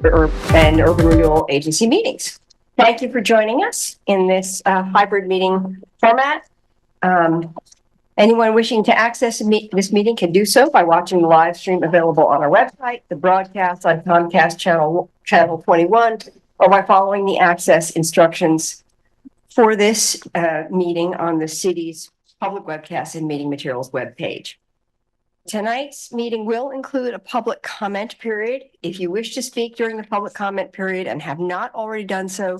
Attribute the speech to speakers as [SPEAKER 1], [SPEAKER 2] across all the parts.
[SPEAKER 1] and Urban Renewal Agency meetings. Thank you for joining us in this hybrid meeting format. Anyone wishing to access this meeting can do so by watching the live stream available on our website, the broadcast on Comcast channel 21, or by following the access instructions for this meeting on the city's public webcast and meeting materials webpage. Tonight's meeting will include a public comment period. If you wish to speak during the public comment period and have not already done so,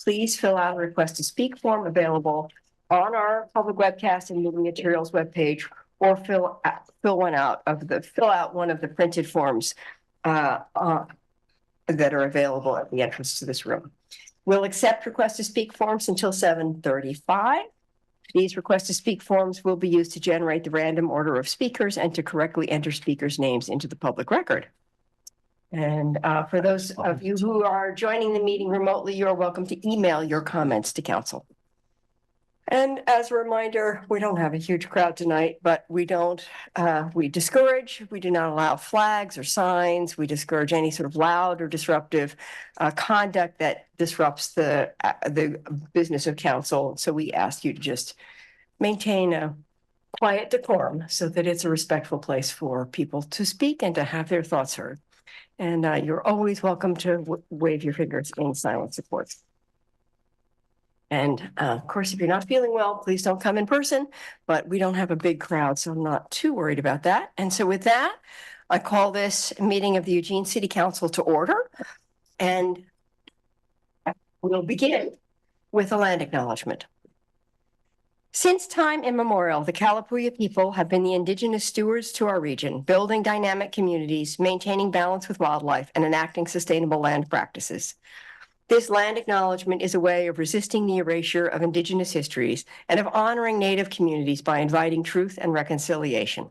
[SPEAKER 1] please fill out a request to speak form available on our public webcast and meeting materials webpage, or fill out one of the printed forms that are available at the entrance to this room. We'll accept request to speak forms until 7:35. These request to speak forms will be used to generate the random order of speakers and to correctly enter speakers' names into the public record. And for those of you who are joining the meeting remotely, you're welcome to email your comments to council. And as a reminder, we don't have a huge crowd tonight, but we do not allow flags or signs. We discourage any sort of loud or disruptive conduct that disrupts the business of council. So we ask you to just maintain a quiet decorum so that it's a respectful place for people to speak and to have their thoughts heard. And you're always welcome to wave your fingers in silent support. And of course, if you're not feeling well, please don't come in person, but we don't have a big crowd, so I'm not too worried about that. And so with that, I call this meeting of the Eugene City Council to order, and we'll begin with a land acknowledgement. Since time immemorial, the Kalapuya people have been the indigenous stewards to our region, building dynamic communities, maintaining balance with wildlife, and enacting sustainable land practices. This land acknowledgement is a way of resisting the erasure of indigenous histories and of honoring Native communities by inviting truth and reconciliation.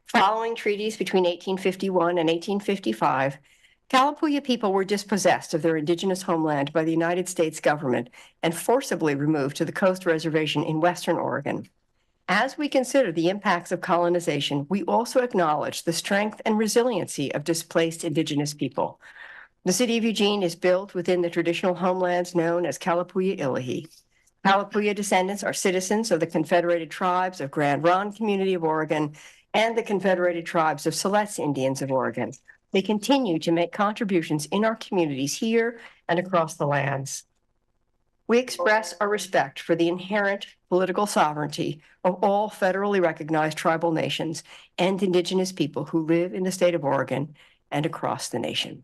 [SPEAKER 1] Following treaties between 1851 and 1855, Kalapuya people were dispossessed of their indigenous homeland by the United States government and forcibly removed to the Coast Reservation in Western Oregon. As we consider the impacts of colonization, we also acknowledge the strength and resiliency of displaced indigenous people. The city of Eugene is built within the traditional homelands known as Kalapuya Ilahi. Kalapuya descendants are citizens of the Confederated Tribes of Grand Ronde Community of Oregon and the Confederated Tribes of Siletz Indians of Oregon. They continue to make contributions in our communities here and across the lands. We express our respect for the inherent political sovereignty of all federally recognized tribal nations and indigenous people who live in the state of Oregon and across the nation.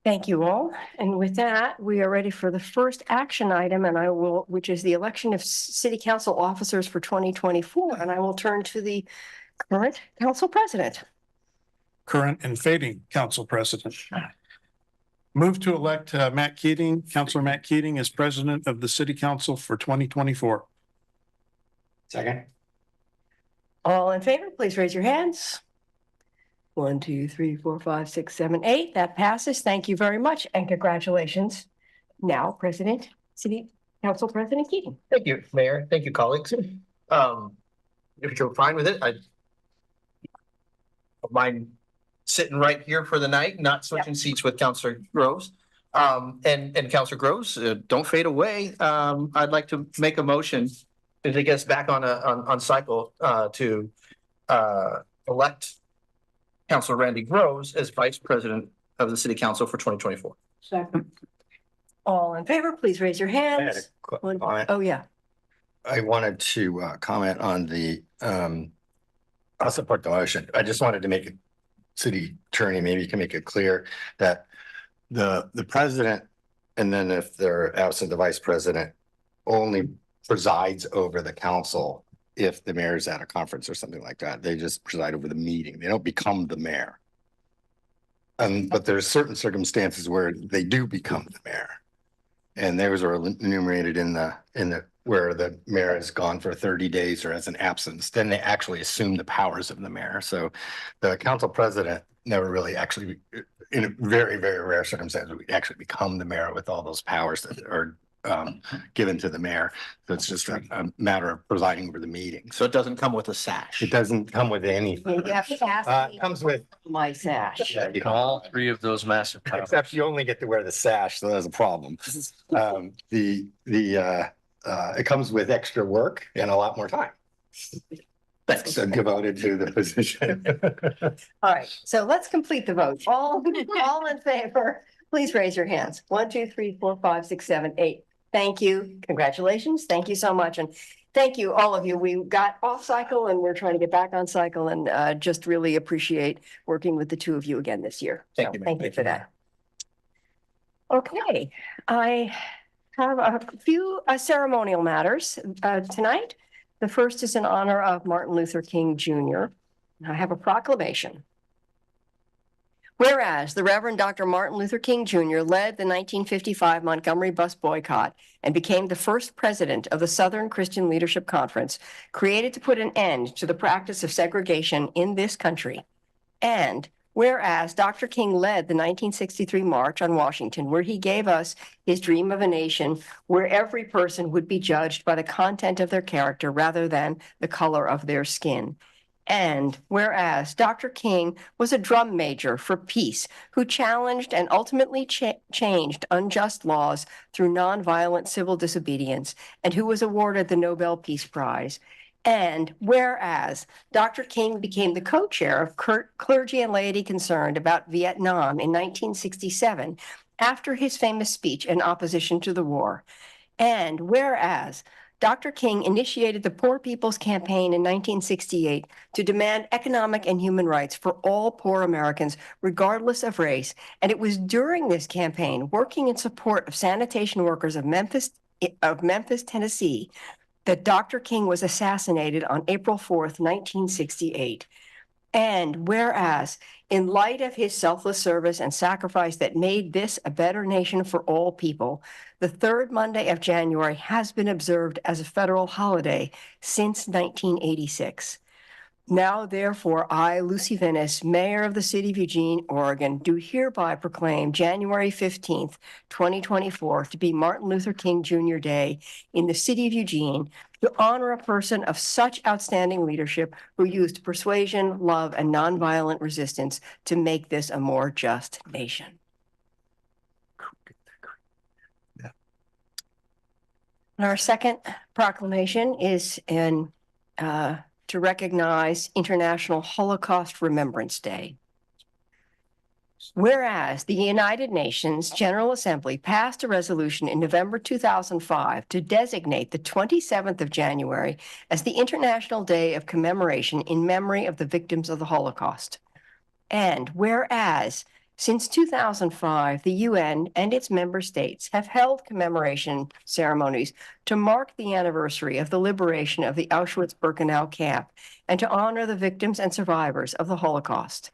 [SPEAKER 1] Thank you all. And with that, we are ready for the first action item, which is the election of city council officers for 2024. And I will turn to the current council president.
[SPEAKER 2] Current and fading council president. Move to elect Matt Keating, Councilor Matt Keating, as president of the city council for 2024.
[SPEAKER 3] Second.
[SPEAKER 1] All in favor, please raise your hands. 1, 2, 3, 4, 5, 6, 7, 8. That passes. Thank you very much. And congratulations. Now, City Council President Keating.
[SPEAKER 3] Thank you, Mayor. Thank you, colleagues. If you're fine with it, I don't mind sitting right here for the night, not switching seats with Councilor Groves. And Councilor Groves, don't fade away. I'd like to make a motion to get us back on cycle to elect Councilor Randy Groves as Vice President of the City Council for 2024.
[SPEAKER 1] Second. All in favor, please raise your hands. Oh, yeah.
[SPEAKER 4] I wanted to comment on the, I'll support the motion. I just wanted to make it, city attorney, maybe you can make it clear that the president, and then if they're absent, the vice president only presides over the council. If the mayor's at a conference or something like that, they just preside over the meeting. They don't become the mayor. But there's certain circumstances where they do become the mayor. And those are enumerated in the where the mayor is gone for 30 days or as an absence, then they actually assume the powers of the mayor. So the council president never really actually, in a very, very rare circumstance, would actually become the mayor with all those powers that are given to the mayor. So it's just a matter of presiding over the meeting.
[SPEAKER 3] So it doesn't come with a sash.
[SPEAKER 4] It doesn't come with anything.
[SPEAKER 1] You have to ask
[SPEAKER 4] It
[SPEAKER 1] me
[SPEAKER 4] comes with,
[SPEAKER 1] my sash.
[SPEAKER 3] All three of those massive.
[SPEAKER 4] except you only get to wear the sash, so that's a problem. It comes with extra work and a lot more time. That's devoted to the position.
[SPEAKER 1] All right, so let's complete the vote. All in favor, please raise your hands. 1, 2, 3, 4, 5, 6, 7, 8. Thank you. Congratulations. Thank you so much. And thank you, all of you. We got off cycle and we're trying to get back on cycle, and just really appreciate working with the two of you again this year.
[SPEAKER 3] Thank
[SPEAKER 1] So
[SPEAKER 3] you, ma'am.
[SPEAKER 1] Thank you
[SPEAKER 3] Thank
[SPEAKER 1] for
[SPEAKER 3] you,
[SPEAKER 1] that. Okay, I have a few ceremonial matters tonight. The first is in honor of Martin Luther King Jr. I have a proclamation. Whereas the Reverend Dr. Martin Luther King Jr. led the 1955 Montgomery bus boycott and became the first president of the Southern Christian Leadership Conference, created to put an end to the practice of segregation in this country. And whereas Dr. King led the 1963 March on Washington, where he gave us his dream of a nation where every person would be judged by the content of their character rather than the color of their skin. And whereas Dr. King was a drum major for peace who challenged and ultimately changed unjust laws through nonviolent civil disobedience, and who was awarded the Nobel Peace Prize. And whereas Dr. King became the co-chair of Clergy and Laity Concerned about Vietnam in 1967 after his famous speech in opposition to the war. And whereas Dr. King initiated the Poor People's Campaign in 1968 to demand economic and human rights for all poor Americans, regardless of race. And it was during this campaign, working in support of sanitation workers of Memphis, Tennessee, that Dr. King was assassinated on April 4th, 1968. And whereas, in light of his selfless service and sacrifice that made this a better nation for all people, the third Monday of January has been observed as a federal holiday since 1986. Now, therefore, I, Lucy Vennis, Mayor of the City of Eugene, Oregon, do hereby proclaim January 15th, 2024 to be Martin Luther King Jr. Day in the City of Eugene, to honor a person of such outstanding leadership who used persuasion, love, and nonviolent resistance to make this a more just nation. And our second proclamation is to recognize International Holocaust Remembrance Day. Whereas the United Nations General Assembly passed a resolution in November 2005 to designate the 27th of January as the International Day of Commemoration in memory of the victims of the Holocaust. And whereas since 2005, the UN and its member states have held commemoration ceremonies to mark the anniversary of the liberation of the Auschwitz-Birkenau camp and to honor the victims and survivors of the Holocaust.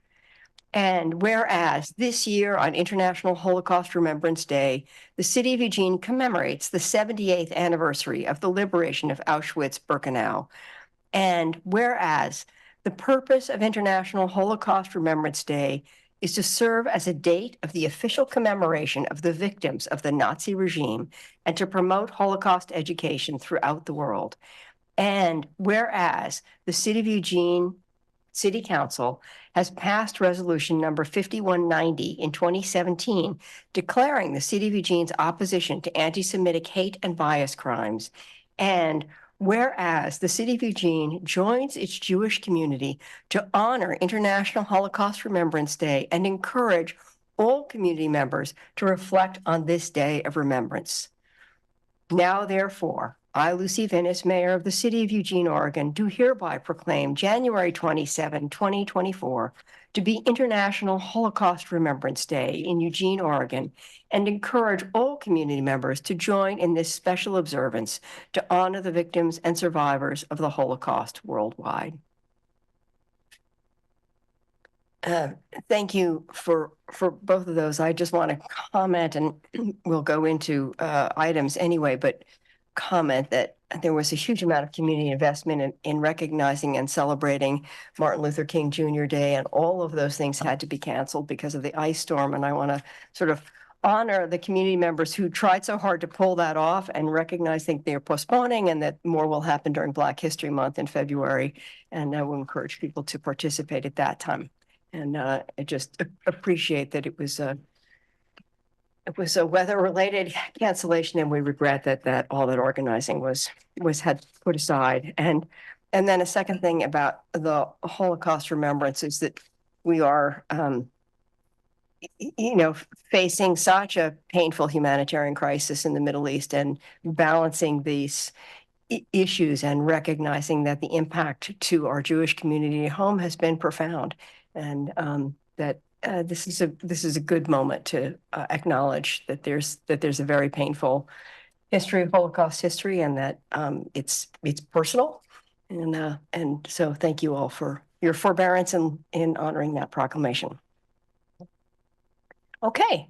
[SPEAKER 1] And whereas this year on International Holocaust Remembrance Day, the City of Eugene commemorates the 78th anniversary of the liberation of Auschwitz-Birkenau. And whereas the purpose of International Holocaust Remembrance Day is to serve as a date of the official commemoration of the victims of the Nazi regime and to promote Holocaust education throughout the world. And whereas the City of Eugene City Council has passed resolution number 5190 in 2017, declaring the City of Eugene's opposition to anti-Semitic hate and bias crimes. And whereas the City of Eugene joins its Jewish community to honor International Holocaust Remembrance Day and encourage all community members to reflect on this day of remembrance. Now, therefore, I, Lucy Vennis, Mayor of the City of Eugene, Oregon, do hereby proclaim January 27, 2024 to be International Holocaust Remembrance Day in Eugene, Oregon, and encourage all community members to join in this special observance to honor the victims and survivors of the Holocaust worldwide. Thank you for both of those. I just want to comment, and we'll go into items anyway, but comment that there was a huge amount of community investment in recognizing and celebrating Martin Luther King Jr. Day, and all of those things had to be canceled because of the ice storm. And I want to sort of honor the community members who tried so hard to pull that off and recognize, think they're postponing and that more will happen during Black History Month in February. And I will encourage people to participate at that time. And I just appreciate that it was a weather-related cancellation, and we regret that all that organizing was had put aside. And then a second thing about the Holocaust remembrance is that we are, facing such a painful humanitarian crisis in the Middle East, and balancing these issues and recognizing that the impact to our Jewish community at home has been profound, and that this is a good moment to acknowledge that there's a very painful history of Holocaust history, and that it's personal, and so thank you all for your forbearance in honoring that proclamation. Okay,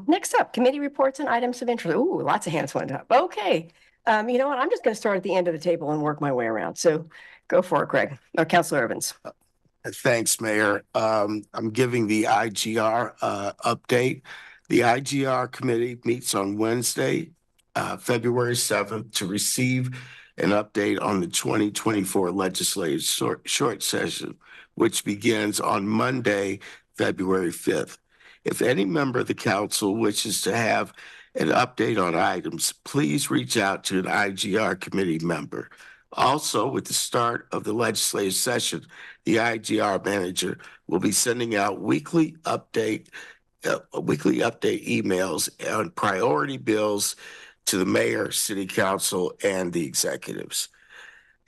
[SPEAKER 1] next up, committee reports and items of interest. Ooh, lots of hands went up. Okay, you know what? I'm just going to start at the end of the table and work my way around. So go for it, Greg. Or Councilor Evans.
[SPEAKER 5] Thanks, Mayor. I'm giving the IGR update. The IGR committee meets on Wednesday, February 7th, to receive an update on the 2024 legislative short session, which begins on Monday, February 5th. If any member of the council wishes to have an update on items, please reach out to an IGR committee member. Also, with the start of the legislative session, the IGR manager will be sending out weekly update emails on priority bills to the mayor, city council, and the executives.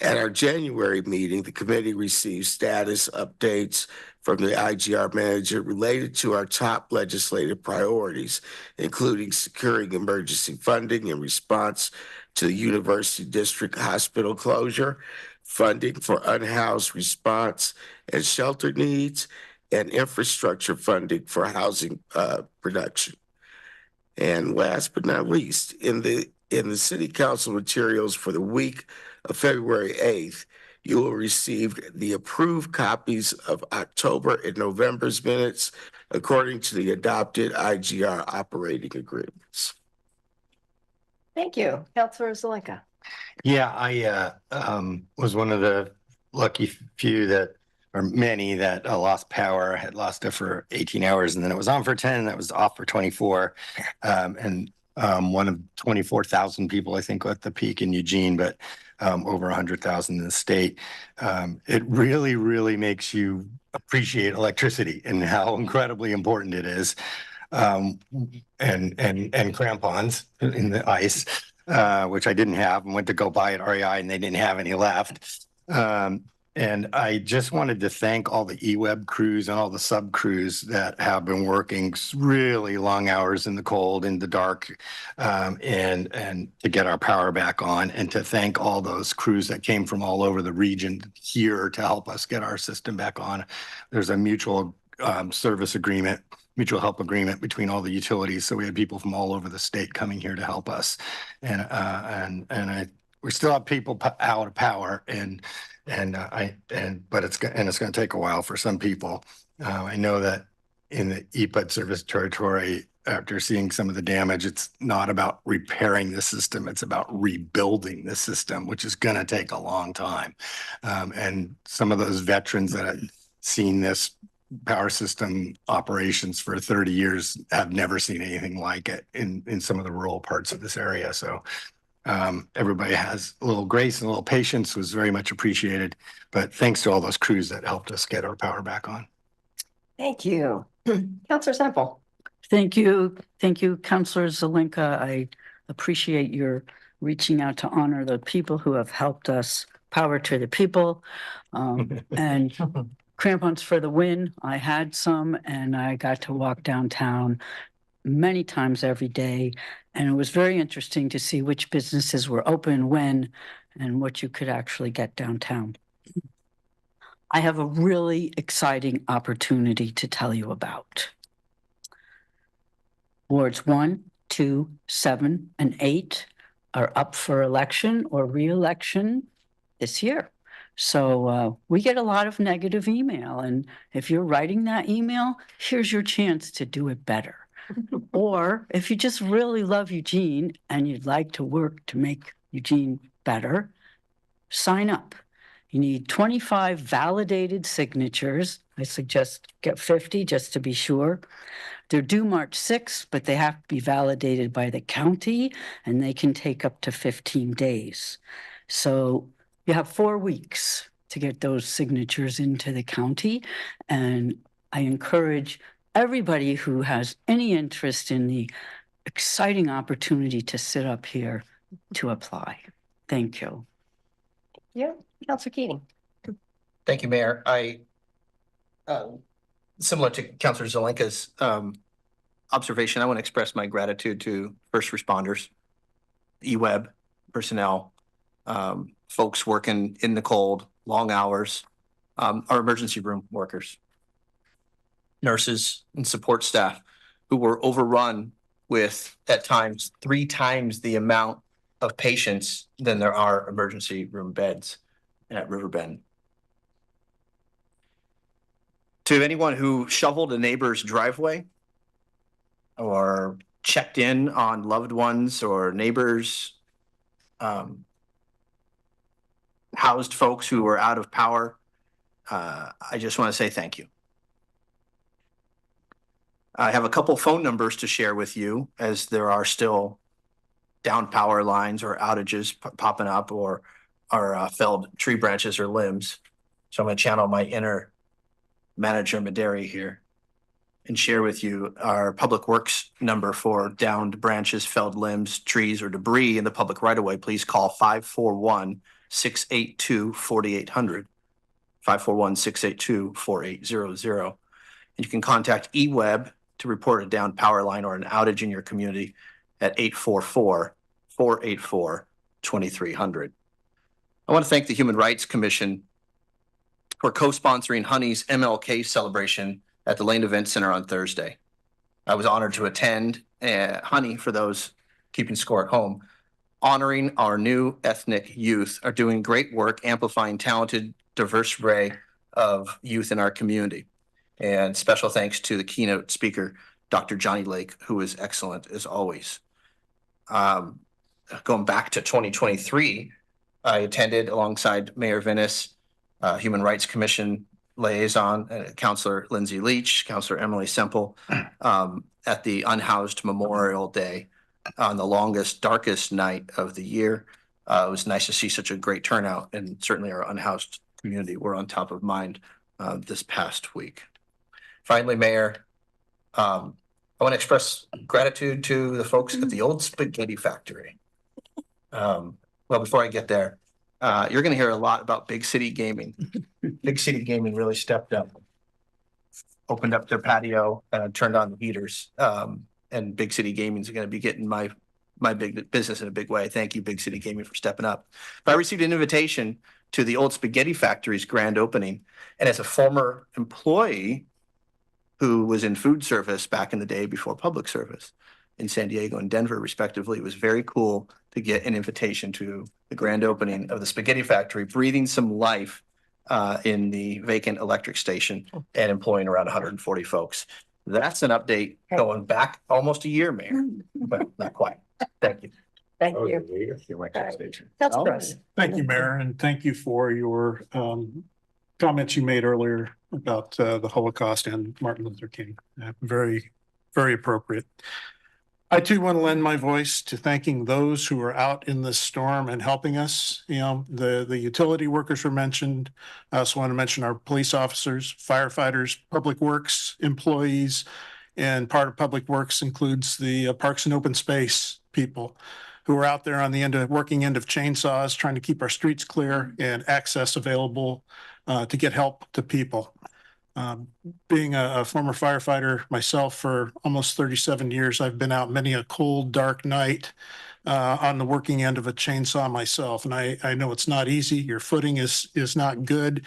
[SPEAKER 5] At our January meeting, the committee received status updates from the IGR manager related to our top legislative priorities, including securing emergency funding in response to the University District Hospital closure, funding for unhoused response and shelter needs, and infrastructure funding for housing production. And last but not least, in the city council materials for the week of February 8th, you will receive the approved copies of October and November's minutes according to the adopted IGR operating agreements.
[SPEAKER 1] Thank you. Councilor Zelenka.
[SPEAKER 4] Yeah, I was one of the lucky few that, or many that lost power. I had lost it for 18 hours and then it was on for 10 and that was off for 24. And one of 24,000 people, I think, at the peak in Eugene, but over 100,000 in the state. It really, really makes you appreciate electricity and how incredibly important it is. And crampons in the ice, which I didn't have, and went to go buy at REI and they didn't have any left. And I just wanted to thank all the eWeb crews and all the sub crews that have been working really long hours in the cold, in the dark, and to get our power back on, and to thank all those crews that came from all over the region here to help us get our system back on. There's a mutual service agreement, mutual help agreement between all the utilities. So we had people from all over the state coming here to help us. We still have people out of power, but it's going to take a while for some people. I know that in the EPUD service territory, after seeing some of the damage, it's not about repairing the system, it's about rebuilding the system, which is going to take a long time. And some of those veterans that have seen this power system operations for 30 years have never seen anything like it in some of the rural parts of this area. So everybody has a little grace and a little patience, was very much appreciated. But thanks to all those crews that helped us get our power back on.
[SPEAKER 1] Thank you. Councilor Semple.
[SPEAKER 6] Thank you. Thank you, Councilor Zelenka. I appreciate your reaching out to honor the people who have helped us. Power to the people. And crampons for the win. I had some, and I got to walk downtown many times every day. And it was very interesting to see which businesses were open when and what you could actually get downtown. I have a really exciting opportunity to tell you about. Wards 1, 2, 7, and 8 are up for election or re-election this year. So we get a lot of negative email. And if you're writing that email, here's your chance to do it better. Or if you just really love Eugene and you'd like to work to make Eugene better, sign up. You need 25 validated signatures. I suggest get 50 just to be sure. They're due March 6th, but they have to be validated by the county and they can take up to 15 days. So you have 4 weeks to get those signatures into the county. And I encourage everybody who has any interest in the exciting opportunity to sit up here to apply. Thank you.
[SPEAKER 1] Yeah, Counselor Keating.
[SPEAKER 3] Thank you, Mayor. Similar to Counselor Zelenka's observation, I want to express my gratitude to first responders, EWEB personnel, folks working in the cold, long hours, our emergency room workers, nurses and support staff who were overrun with, at times, 3 times the amount of patients than there are emergency room beds at Riverbend. To anyone who shoveled a neighbor's driveway or checked in on loved ones or neighbors, housed folks who were out of power, I just want to say thank you. I have a couple phone numbers to share with you, as there are still down power lines or outages popping up, or felled tree branches or limbs. So I'm going to channel my inner manager Maderi here and share with you our public works number for downed branches, felled limbs, trees, or debris in the public right of way. Please call 541-682-4800, 541-682-4800. And you can contact eWeb to report a downed power line or an outage in your community at 844-484-2300. I want to thank the Human Rights Commission for co-sponsoring Honey's MLK celebration at the Lane Event Center on Thursday. I was honored to attend. Honey, for those keeping score at home, honoring our new ethnic youth, are doing great work amplifying talented, diverse array of youth in our community. And special thanks to the keynote speaker, Dr. Johnny Lake, who is excellent as always. Going back to 2023, I attended alongside Mayor Vennis, Human Rights Commission liaison, Councilor Lindsay Leach, Councilor Emily Semple, at the Unhoused Memorial Day on the longest, darkest night of the year. It was nice to see such a great turnout, and certainly our unhoused community were on top of mind this past week. Finally, Mayor, I want to express gratitude to the folks at the Old Spaghetti Factory. Well, before I get there, you're going to hear a lot about Big City Gaming. Big City Gaming really stepped up, opened up their patio, turned on the heaters, and Big City Gaming is going to be getting my big business in a big way. Thank you, Big City Gaming, for stepping up. But I received an invitation to the Old Spaghetti Factory's grand opening, and as a former employee who was in food service back in the day before public service in San Diego and Denver, respectively, it was very cool to get an invitation to the grand opening of the Spaghetti Factory, breathing some life in the vacant electric station and employing around 140 folks. That's an update going back almost a year, Mayor, but not quite. Thank you.
[SPEAKER 1] Thank
[SPEAKER 4] Oh,
[SPEAKER 1] you. That's
[SPEAKER 2] Oh,
[SPEAKER 1] gross.
[SPEAKER 2] Thank you, Mayor, and thank you for your comments you made earlier about the Holocaust and Martin Luther King. Very, very appropriate. I too want to lend my voice to thanking those who are out in this storm and helping us. You know, the utility workers were mentioned. I also want to mention our police officers, firefighters, public works employees, and part of public works includes the parks and open space people who are out there on the working end of chainsaws, trying to keep our streets clear and access available to get help to people. Being a former firefighter myself for almost 37 years, I've been out many a cold, dark night on the working end of a chainsaw myself. And I know it's not easy. Your footing is not good.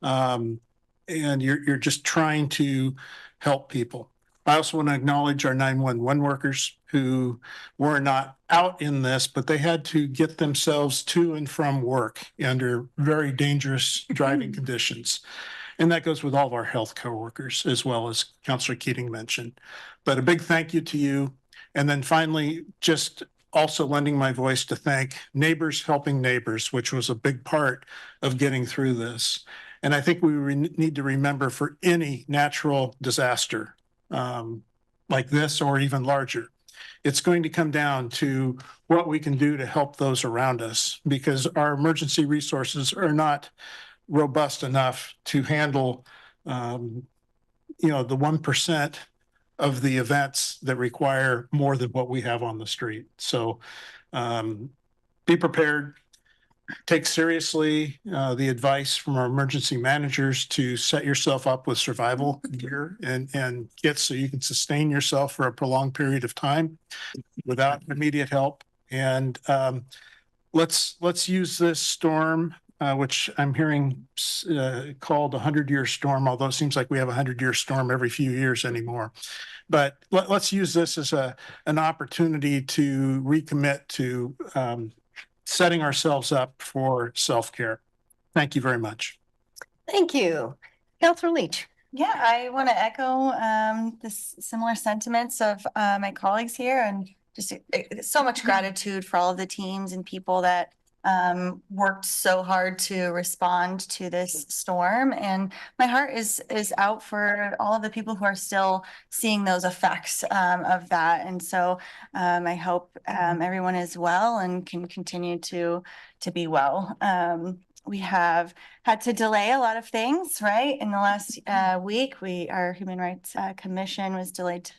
[SPEAKER 2] And you're just trying to help people. I also want to acknowledge our 911 workers who were not out in this, but they had to get themselves to and from work under very dangerous driving conditions. And that goes with all of our health coworkers, as well as Counselor Keating mentioned. But a big thank you to you. And then finally, just also lending my voice to thank Neighbors Helping Neighbors, which was a big part of getting through this. And I think we need to remember, for any natural disaster like this or even larger, it's going to come down to what we can do to help those around us, because our emergency resources are not robust enough to handle, the 1% of the events that require more than what we have on the street. So be prepared. Take seriously the advice from our emergency managers to set yourself up with survival gear and kits so you can sustain yourself for a prolonged period of time without immediate help. And let's use this storm, which I'm hearing called a 100-year storm, although it seems like we have a 100-year storm every few years anymore. But let's use this as an opportunity to recommit to setting ourselves up for self-care. Thank you very much.
[SPEAKER 1] Thank you. Counselor Leach.
[SPEAKER 7] Yeah, I want to echo this similar sentiments of my colleagues here, and just so much gratitude for all of the teams and people that worked so hard to respond to this storm. And my heart is out for all of the people who are still seeing those effects of that. And so I hope everyone is well and can continue to be well. We have had to delay a lot of things, right? In the last week, our Human Rights Commission was delayed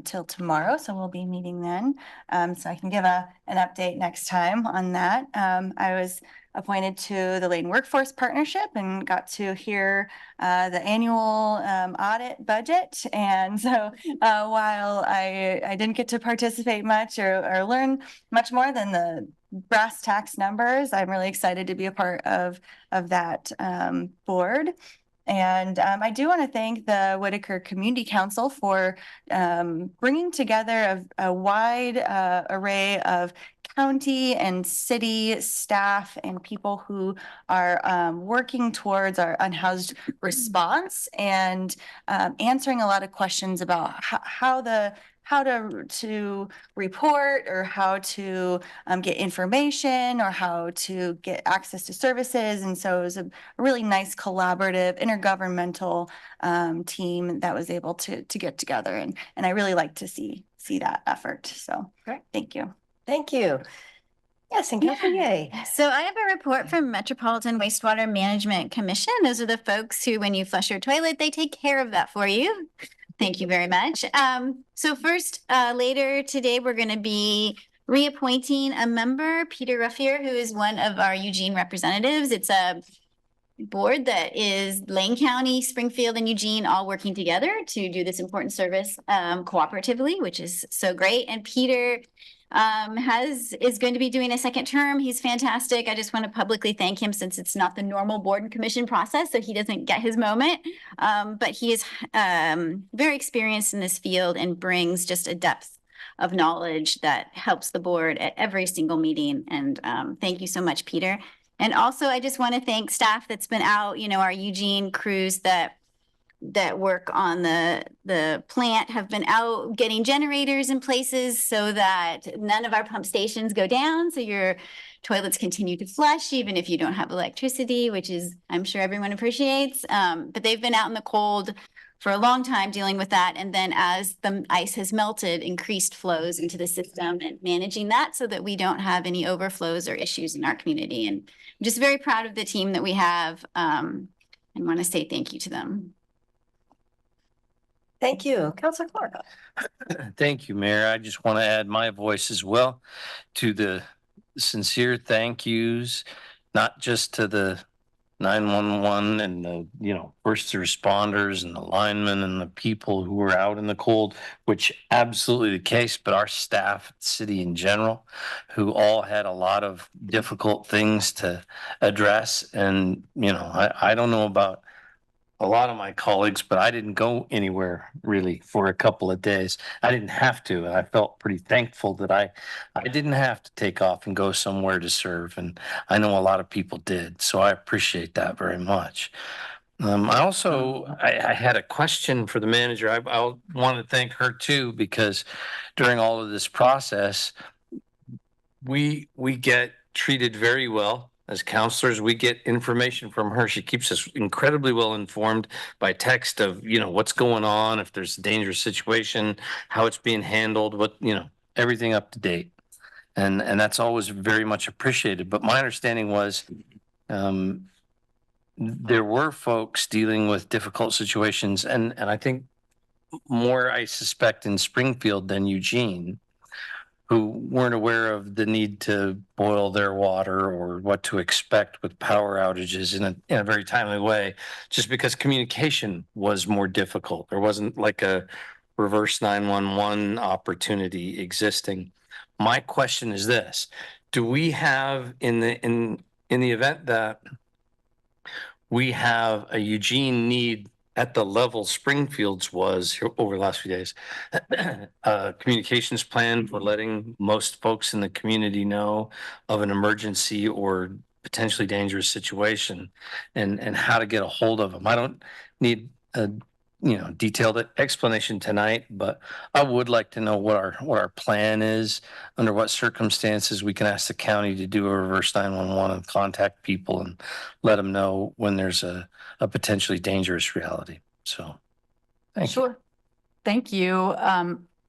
[SPEAKER 7] till tomorrow, so we'll be meeting then. So I can give an update next time on that. I was appointed to the Layton Workforce Partnership and got to hear the annual audit budget. And so while I didn't get to participate much or learn much more than the brass tacks numbers, I'm really excited to be a part of that board. And I do want to thank the Whitaker Community Council for bringing together a wide array of county and city staff and people who are working towards our unhoused response and answering a lot of questions about how to report or how to get information or how to get access to services. And so it was a really nice collaborative intergovernmental team that was able to get together. And I really like to see that effort. So
[SPEAKER 1] Great.
[SPEAKER 7] Thank you.
[SPEAKER 1] Thank you. Yes, and Counselor Ye.
[SPEAKER 8] So I have a report from Metropolitan Wastewater Management Commission. Those are the folks who, when you flush your toilet, they take care of that for you. Thank you very much. So first, later today, we're going to be reappointing a member, Peter Ruffier, who is one of our Eugene representatives. It's a board that is Lane County, Springfield, and Eugene all working together to do this important service cooperatively, which is so great. And Peter is going to be doing a second term. He's fantastic. I just want to publicly thank him, since it's not the normal board and commission process, so he doesn't get his moment. But he is very experienced in this field and brings just a depth of knowledge that helps the board at every single meeting. And thank you so much, Peter. And also, I just want to thank staff that's been out, our Eugene crews that work on the plant have been out getting generators in places so that none of our pump stations go down. So your toilets continue to flush, even if you don't have electricity, which is, I'm sure everyone appreciates. But they've been out in the cold for a long time dealing with that. And then as the ice has melted, increased flows into the system and managing that so that we don't have any overflows or issues in our community. And I'm just very proud of the team that we have and want to say thank you to them.
[SPEAKER 1] Thank you. Counselor Clark.
[SPEAKER 9] Thank you, Mayor. I just want to add my voice as well to the sincere thank yous, not just to the 911 and the, first responders and the linemen and the people who were out in the cold, which absolutely the case, but our staff, city in general, who all had a lot of difficult things to address. And, I don't know about a lot of my colleagues, but I didn't go anywhere really for a couple of days. I didn't have to. And I felt pretty thankful that I didn't have to take off and go somewhere to serve. And I know a lot of people did. So I appreciate that very much. I had a question for the manager. I want to thank her too, because during all of this process, we get treated very well as counselors. We get information from her. She keeps us incredibly well informed by text of, what's going on, if there's a dangerous situation, how it's being handled, everything up to date. And that's always very much appreciated. But my understanding was, there were folks dealing with difficult situations, and I think more, I suspect, in Springfield than Eugene, who weren't aware of the need to boil their water or what to expect with power outages in a very timely way, just because communication was more difficult. There wasn't like a reverse 911 opportunity existing. My question is this: do we have, in the event that we have a Eugene need at the level Springfield's was over the last few days, a communications plan for letting most folks in the community know of an emergency or potentially dangerous situation, and how to get a hold of them? I don't need a detailed explanation tonight, but I would like to know what our plan is, under what circumstances we can ask the county to do a reverse 911 and contact people and let them know when there's a potentially dangerous reality. So, thank you.
[SPEAKER 10] Sure. Thank you.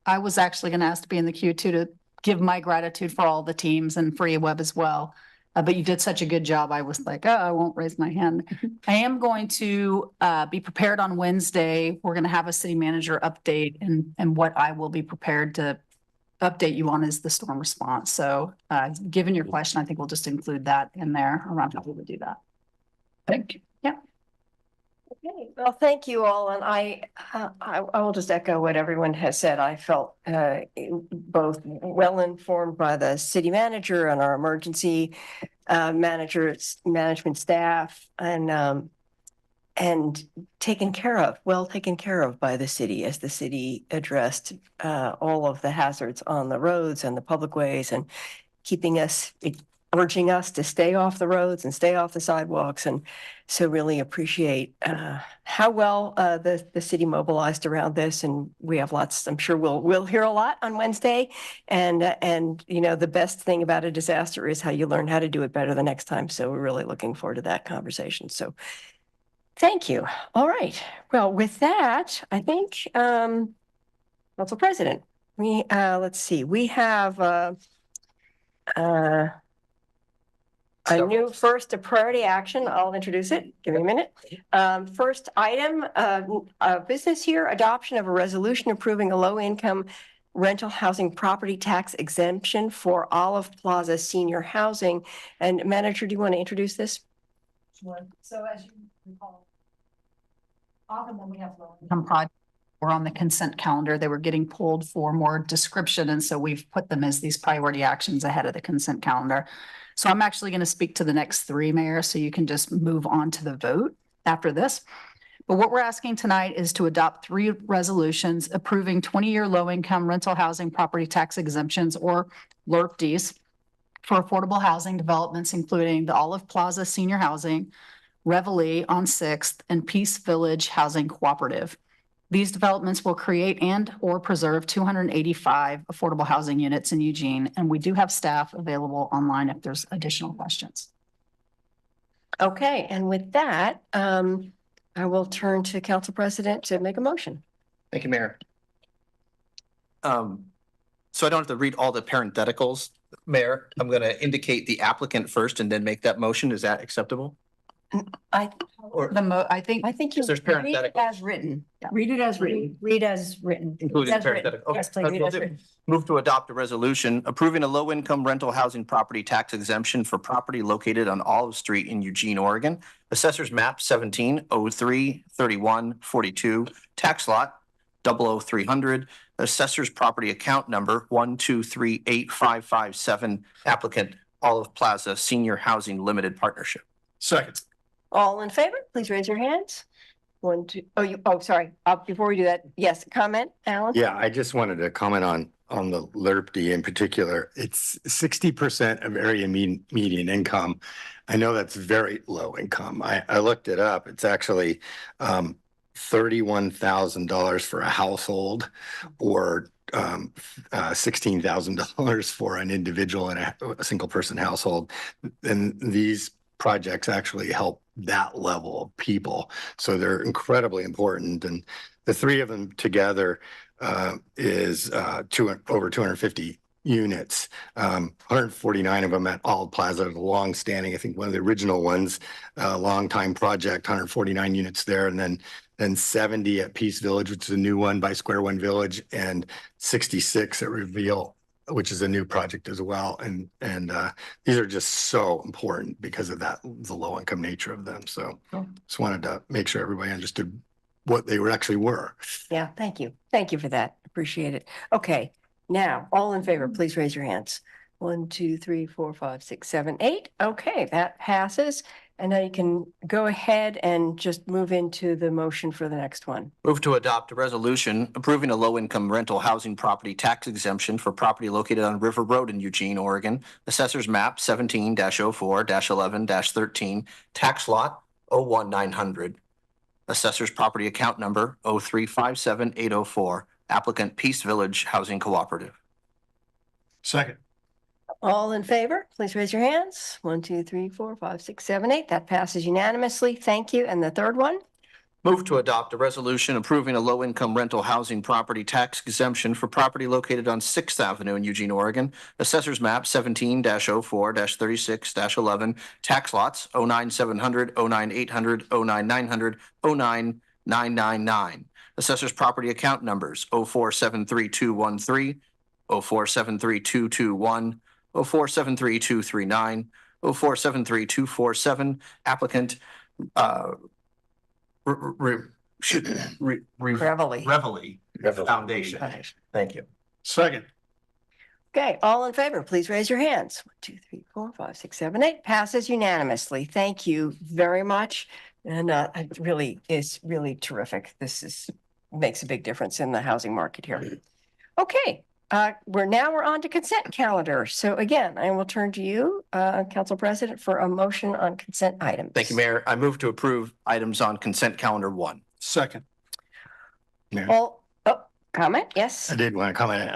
[SPEAKER 10] I was actually going to ask to be in the queue too, to give my gratitude for all the teams and for Web as well. But you did such a good job. I was like, oh, I won't raise my hand. I am going to be prepared on Wednesday. We're going to have a city manager update, and what I will be prepared to update you on is the storm response. So given your question, I think we'll just include that in there around how we would do that.
[SPEAKER 9] Thank you.
[SPEAKER 10] Yeah.
[SPEAKER 1] Okay, well, thank you all. And I will just echo what everyone has said. I felt both well informed by the city manager and our emergency management staff, and taken care of, well taken care of by the city, as the city addressed all of the hazards on the roads and the public ways, and urging us to stay off the roads and stay off the sidewalks. And so really appreciate how well the city mobilized around this. And we have lots, I'm sure we'll hear a lot on Wednesday. And the best thing about a disaster is how you learn how to do it better the next time. So we're really looking forward to that conversation. So thank you. All right. Well, with that, I think, Council President, let's see, we have a new a priority action. I'll introduce it. Give me a minute. First item of business here, adoption of a resolution approving a low-income rental housing property tax exemption for Olive Plaza Senior Housing. And Manager, do you want to introduce this?
[SPEAKER 10] Sure. So as you recall, often when we have low-income projects, we're on the consent calendar. They were getting pulled for more description, and so we've put them as these priority actions ahead of the consent calendar. So I'm actually going to speak to the next three, Mayor, so you can just move on to the vote after this. But what we're asking tonight is to adopt three resolutions approving 20-year low-income rental housing property tax exemptions, or LRPDs, for affordable housing developments, including the Olive Plaza Senior Housing, Reveille on 6th, and Peace Village Housing Cooperative. These developments will create and or preserve 285 affordable housing units in Eugene, and we do have staff available online if there's additional questions.
[SPEAKER 1] Okay, and with that, I will turn to Council President to make a motion.
[SPEAKER 3] Thank you, Mayor. So I don't have to read all the parentheticals, Mayor. I'm going to indicate the applicant first and then make that motion. Is that acceptable?
[SPEAKER 1] I think you
[SPEAKER 3] There's
[SPEAKER 1] read it
[SPEAKER 3] parenthetical.
[SPEAKER 1] as written. Read it as written. Read as written.
[SPEAKER 3] Including
[SPEAKER 1] As written.
[SPEAKER 3] parenthetical. Okay,
[SPEAKER 1] Yes, please,
[SPEAKER 3] that's
[SPEAKER 1] read
[SPEAKER 3] what
[SPEAKER 1] as
[SPEAKER 3] we'll do.
[SPEAKER 1] written.
[SPEAKER 3] Move to adopt a resolution approving a low-income rental housing property tax exemption for property located on Olive Street in Eugene, Oregon. Assessors map 17033142, tax lot 00300, assessors property account number 1238557, applicant Olive Plaza Senior Housing Limited Partnership.
[SPEAKER 2] Second.
[SPEAKER 1] All in favor, please raise your hands. One, two, sorry. Before we do that, yes, comment, Alan?
[SPEAKER 4] Yeah, I just wanted to comment on the LRPD in particular, it's 60% of area median income. I know that's very low income. I looked it up. It's actually $31,000 for a household, or $16,000 for an individual in a single person household. And these projects actually help that level of people. So they're incredibly important. And the three of them together is over 250 units, 149 of them at All Plaza, the long-standing, I think one of the original ones, long time project, 149 units there, and then 70 at Peace Village, which is a new one by Square One Village, and 66 at Reveal, which is a new project as well. And these are just so important because of that, the low income nature of them. So just wanted to make sure everybody understood what they actually were.
[SPEAKER 1] Yeah, thank you. Thank you for that. Appreciate it. Okay, now, all in favor, please raise your hands. 1, 2, 3, 4, 5, 6, 7, 8. Okay, that passes. And now you can go ahead and just move into the motion for the next one.
[SPEAKER 3] Move to adopt a resolution approving a low-income rental housing property tax exemption for property located on River Road in Eugene, Oregon. Assessors map 17-04-11-13, tax lot 01900. Assessors property account number 0357804. Applicant Peace Village Housing Cooperative.
[SPEAKER 2] Second.
[SPEAKER 1] All in favor, please raise your hands. 1, 2, 3, 4, 5, 6, 7, 8. That passes unanimously. Thank you. And the third one?
[SPEAKER 3] Move to adopt a resolution approving a low-income rental housing property tax exemption for property located on 6th Avenue in Eugene, Oregon. Assessors map 17-04-36-11, tax lots 09700, 09800, 09900, 09999. Assessors property account numbers 0473213, 0473221, 0473239, 0473247. Applicant
[SPEAKER 1] Reveille.
[SPEAKER 3] Reveille Foundation. Thank you.
[SPEAKER 2] Second.
[SPEAKER 1] Okay, all in favor, please raise your hands. 1, 2, 3, 4, 5, 6, 7, 8. Passes unanimously. Thank you very much. And it really is really terrific. This makes a big difference in the housing market here. Okay, we're on to consent calendar. So again, I will turn to you, Council President, for a motion on consent items.
[SPEAKER 3] Thank you, Mayor. I move to approve items on consent calendar 1.
[SPEAKER 2] Second.
[SPEAKER 4] Mayor.
[SPEAKER 1] Well, comment? Yes.
[SPEAKER 4] I did want to comment.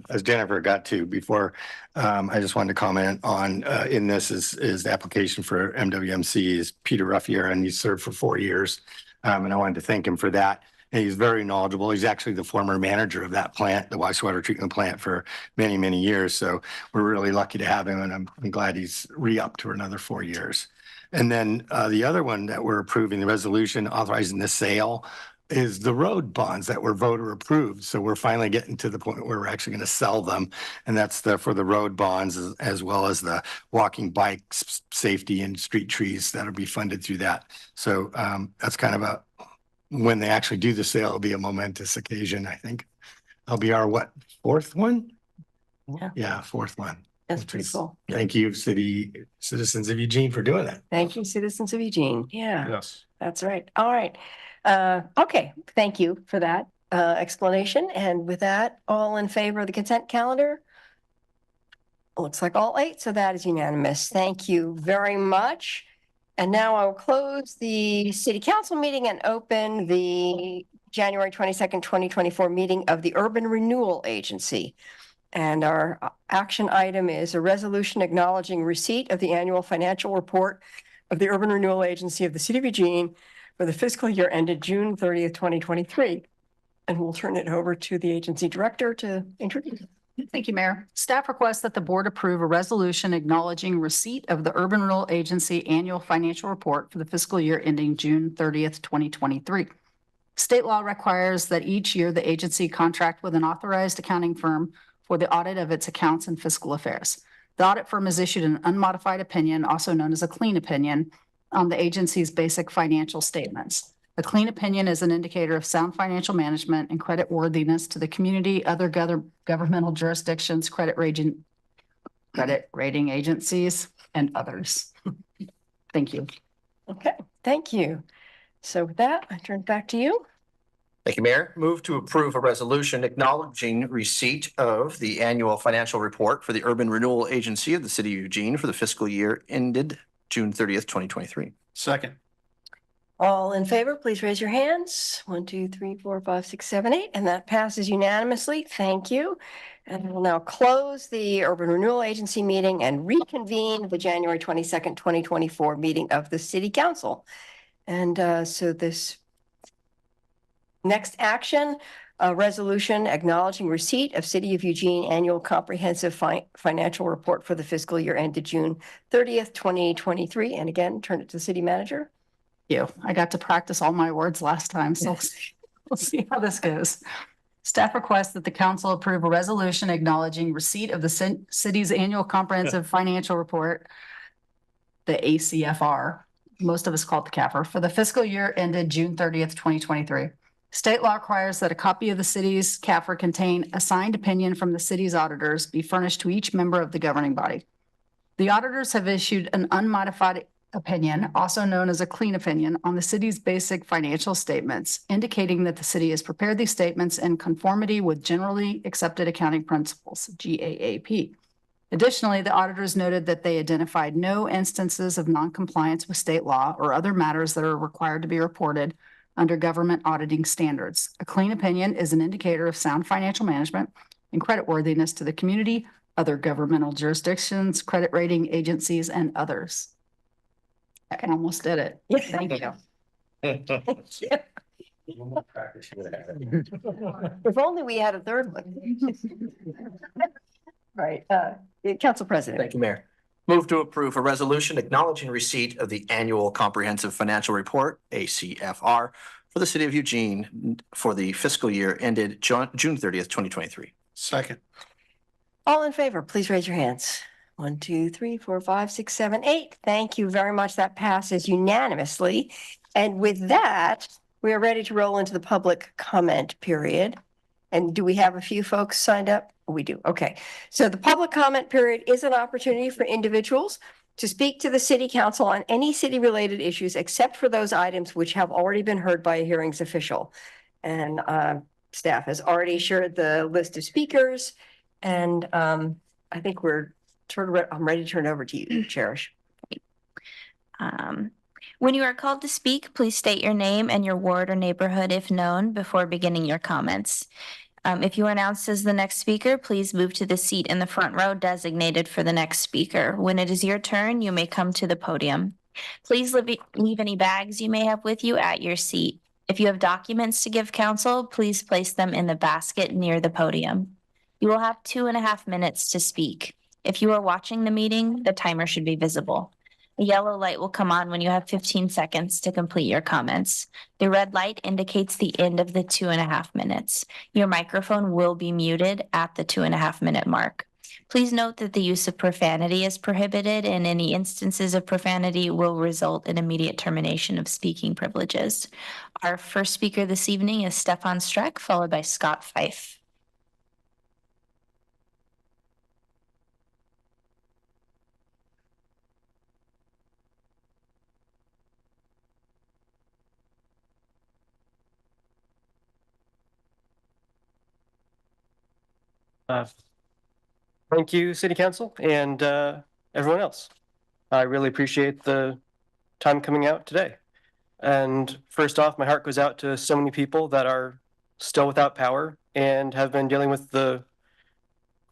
[SPEAKER 4] As Jennifer got to before, I just wanted to comment on, in this is the application for MWMC is Peter Ruffier, and he served for 4 years. And I wanted to thank him for that. And he's very knowledgeable. He's actually the former manager of that plant, the wastewater treatment plant, for many, many years. So we're really lucky to have him, and I'm glad he's re-upped for another 4 years. And then the other one that we're approving, the resolution authorizing the sale, is the road bonds that were voter approved. So we're finally getting to the point where we're actually going to sell them. And that's for the road bonds, as well as the walking bikes, safety, and street trees that'll be funded through that. So that's kind of when they actually do the sale, it'll be a momentous occasion, I think. It'll be our, fourth one? Yeah, fourth one.
[SPEAKER 1] That's pretty cool.
[SPEAKER 4] Thank you, citizens of Eugene, for doing that.
[SPEAKER 1] Thank you, citizens of Eugene. Yeah,
[SPEAKER 2] Yes.
[SPEAKER 1] that's right. All right. Okay, thank you for that explanation. And with that, all in favor of the consent calendar? Looks like all 8, so that is unanimous. Thank you very much. And now I will close the city council meeting and open the January 22nd, 2024 meeting of the Urban Renewal Agency. And our action item is a resolution acknowledging receipt of the annual financial report of the Urban Renewal Agency of the City of Eugene for the fiscal year ended June 30th, 2023. And we'll turn it over to the agency director to introduce.
[SPEAKER 10] Thank you, Mayor. Staff requests that the board approve a resolution acknowledging receipt of the Urban Renewal Agency annual financial report for the fiscal year ending June 30th, 2023. State law requires that each year the agency contract with an authorized accounting firm for the audit of its accounts and fiscal affairs. The audit firm has issued an unmodified opinion, also known as a clean opinion, on the agency's basic financial statements. A clean opinion is an indicator of sound financial management and credit worthiness to the community, other governmental jurisdictions, credit rating agencies, and others. Thank you.
[SPEAKER 1] Okay, thank you. So with that, I turn it back to you.
[SPEAKER 3] Thank you, Mayor. Move to approve a resolution acknowledging receipt of the annual financial report for the Urban Renewal Agency of the City of Eugene for the fiscal year ended June 30th, 2023.
[SPEAKER 2] Second.
[SPEAKER 1] All in favor, please raise your hands. 1, 2, 3, 4, 5, 6, 7, 8, and that passes unanimously. Thank you. And we'll now close the Urban Renewal Agency meeting and reconvene the January 22nd, 2024 meeting of the City Council. And so this next action, a resolution acknowledging receipt of City of Eugene Annual Comprehensive Financial Report for the fiscal year ended June 30th, 2023. And again, turn it to the city manager.
[SPEAKER 10] I got to practice all my words last time, so we'll see how this goes. Staff requests that the council approve a resolution acknowledging receipt of the city's annual comprehensive financial report, the ACFR, most of us call it the CAFR, for the fiscal year ended June 30th, 2023. State law requires that a copy of the city's CAFR contain a signed opinion from the city's auditors be furnished to each member of the governing body. The auditors have issued an unmodified opinion, also known as a clean opinion, on the city's basic financial statements, indicating that the city has prepared these statements in conformity with generally accepted accounting principles, GAAP. Additionally, the auditors noted that they identified no instances of noncompliance with state law or other matters that are required to be reported under government auditing standards. A clean opinion is an indicator of sound financial management and creditworthiness to the community, other governmental jurisdictions, credit rating agencies, and others. I almost did it. Thank you.
[SPEAKER 1] If only we had a third one. Right, Council President.
[SPEAKER 3] Thank you, Mayor. Move to approve a resolution acknowledging receipt of the annual comprehensive financial report, ACFR, for the City of Eugene for the fiscal year ended June 30th, 2023.
[SPEAKER 2] Second.
[SPEAKER 1] All in favor, please raise your hands. 1, 2, 3, 4, 5, 6, 7, 8. Thank you very much. That passes unanimously. And with that, we are ready to roll into the public comment period. And do we have a few folks signed up? We do. Okay. So the public comment period is an opportunity for individuals to speak to the city council on any city related issues, except for those items which have already been heard by a hearings official. And staff has already shared the list of speakers. And I think I'm ready to turn over to you, Cherish.
[SPEAKER 8] When you are called to speak, please state your name and your ward or neighborhood if known before beginning your comments. If you are announced as the next speaker, please move to the seat in the front row designated for the next speaker. When it is your turn, you may come to the podium. Please leave any bags you may have with you at your seat. If you have documents to give council, please place them in the basket near the podium. You will have 2.5 minutes to speak. If you are watching the meeting, the timer should be visible. A yellow light will come on when you have 15 seconds to complete your comments. The red light indicates the end of the 2.5 minutes. Your microphone will be muted at the 2.5 minute mark. Please note that the use of profanity is prohibited, and any instances of profanity will result in immediate termination of speaking privileges. Our first speaker this evening is Stefan Streck, followed by Scott Fife.
[SPEAKER 11] Thank you, City Council and everyone else. I really appreciate the time coming out today. And first off, my heart goes out to so many people that are still without power and have been dealing with the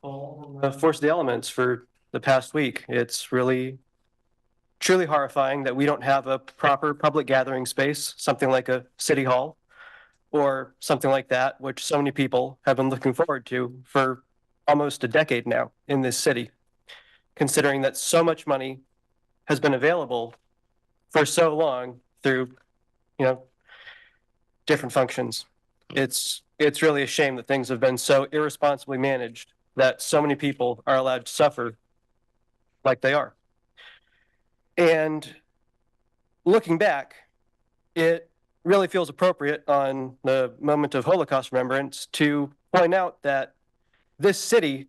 [SPEAKER 11] force of the elements for the past week. It's really, truly horrifying that we don't have a proper public gathering space, something like a city hall or something like that, which so many people have been looking forward to for almost a decade now in this city, considering that so much money has been available for so long through, different functions. It's really a shame that things have been so irresponsibly managed that so many people are allowed to suffer like they are. And looking back, it really feels appropriate on the moment of Holocaust remembrance to point out that this city,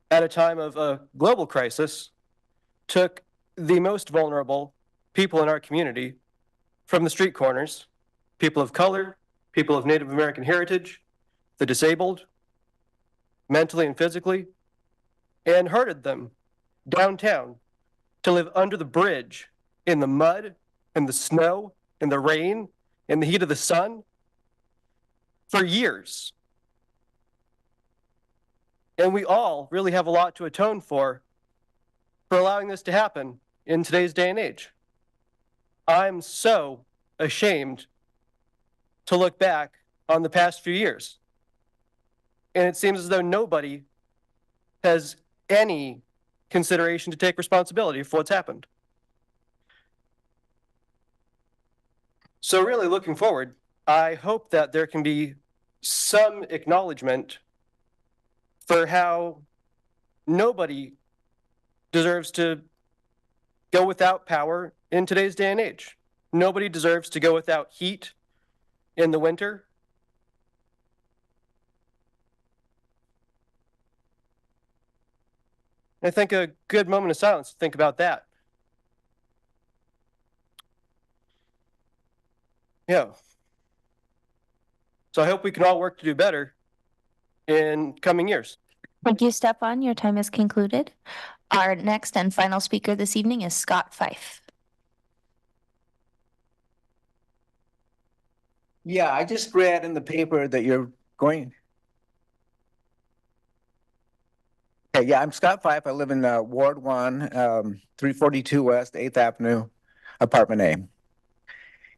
[SPEAKER 11] at a time of a global crisis, took the most vulnerable people in our community from the street corners, people of color, people of Native American heritage, the disabled, mentally and physically, and herded them downtown to live under the bridge in the mud, in the snow, in the rain, in the heat of the sun for years. And we all really have a lot to atone for allowing this to happen in today's day and age. I'm so ashamed to look back on the past few years. And it seems as though nobody has any consideration to take responsibility for what's happened. So really looking forward, I hope that there can be some acknowledgement for how nobody deserves to go without power in today's day and age. Nobody deserves to go without heat in the winter. I think a good moment of silence to think about that. Yeah. So I hope we can all work to do better in coming years.
[SPEAKER 12] Thank you, Stefan. Your time is concluded. Our next and final speaker this evening is Scott Fife.
[SPEAKER 13] Yeah, I just read in the paper that you're going. Okay, yeah, I'm Scott Fife. I live in Ward 1, 342 West, 8th Avenue, Apartment A.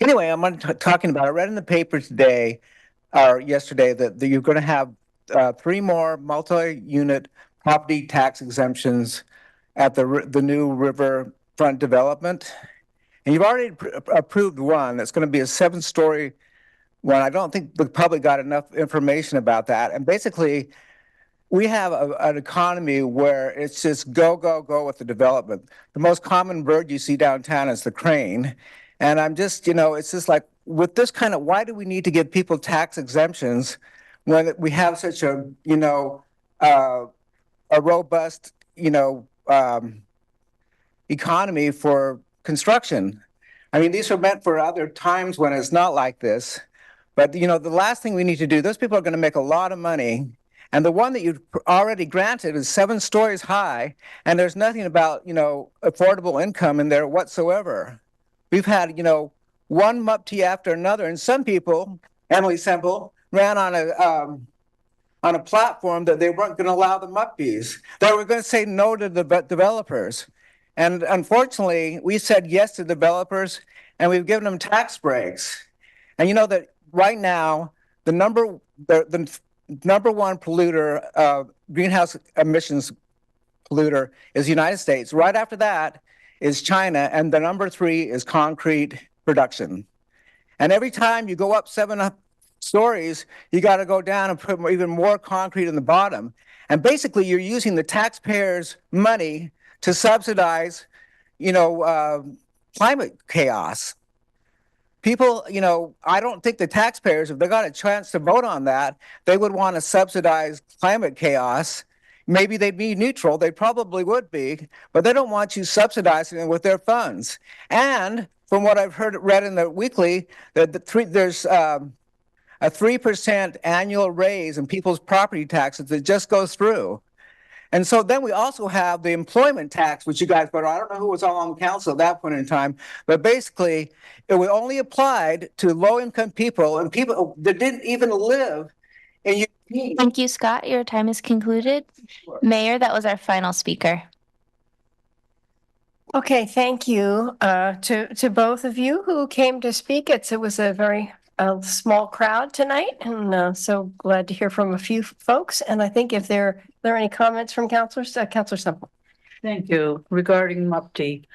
[SPEAKER 13] Anyway, I'm talking about, I read in the paper today, or yesterday, that you're going to have 3 more multi-unit property tax exemptions at the new riverfront development. And you've already approved one. It's going to be a 7-story one. I don't think the public got enough information about that. And basically, we have an economy where it's just go, go, go with the development. The most common bird you see downtown is the crane. And I'm just, it's just like, with this kind of, why do we need to give people tax exemptions when we have such a, a robust, economy for construction? I mean, these are meant for other times when it's not like this. But, the last thing we need to do, those people are going to make a lot of money. And the one that you've already granted is 7 stories high. And there's nothing about, affordable income in there whatsoever. We've had, one MUPT after another. And some people, Emily Semple, ran on a platform that they weren't going to allow the MUPTs. They were going to say no to the developers. And unfortunately, we said yes to developers, and we've given them tax breaks. And you know that right now, the number one polluter, greenhouse emissions polluter, is the United States. Right after that is China, and the number 3 is concrete production. And every time you go up 7 stories, you got to go down and put even more concrete in the bottom. And basically, you're using the taxpayers' money to subsidize, climate chaos. People, I don't think the taxpayers, if they got a chance to vote on that, they would want to subsidize climate chaos. Maybe they'd be neutral. They probably would be, but they don't want you subsidizing it with their funds. And from what I've read in the weekly, that there's a 3% annual raise in people's property taxes that just goes through. And so then we also have the employment tax, which you guys voted on. I don't know who was all on the council at that point in time, but basically it was only applied to low-income people and people that didn't even live in.
[SPEAKER 12] Thank you, Scott. Your time is concluded. Sure. Mayor, that was our final speaker.
[SPEAKER 1] Okay, thank you to both of you who came to speak. It was a very small crowd tonight, and so glad to hear from a few folks. And I think if there are any comments from councilors, Councilor Semple.
[SPEAKER 6] Thank you. Regarding MUPT,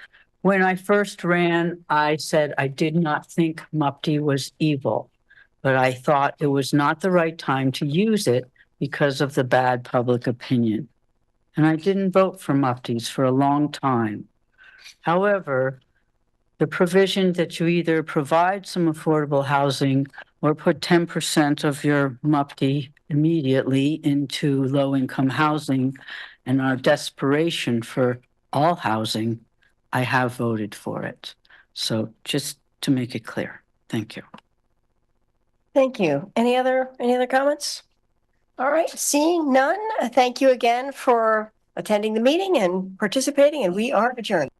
[SPEAKER 6] when I first ran, I said I did not think MUPT was evil, but I thought it was not the right time to use it because of the bad public opinion. And I didn't vote for MUPTs for a long time. However, the provision that you either provide some affordable housing or put 10% of your MUPT immediately into low-income housing, and our desperation for all housing, I have voted for it. So just to make it clear, thank you.
[SPEAKER 1] Thank you. Any other comments? All right, seeing none, thank you again for attending the meeting and participating, and we are adjourned.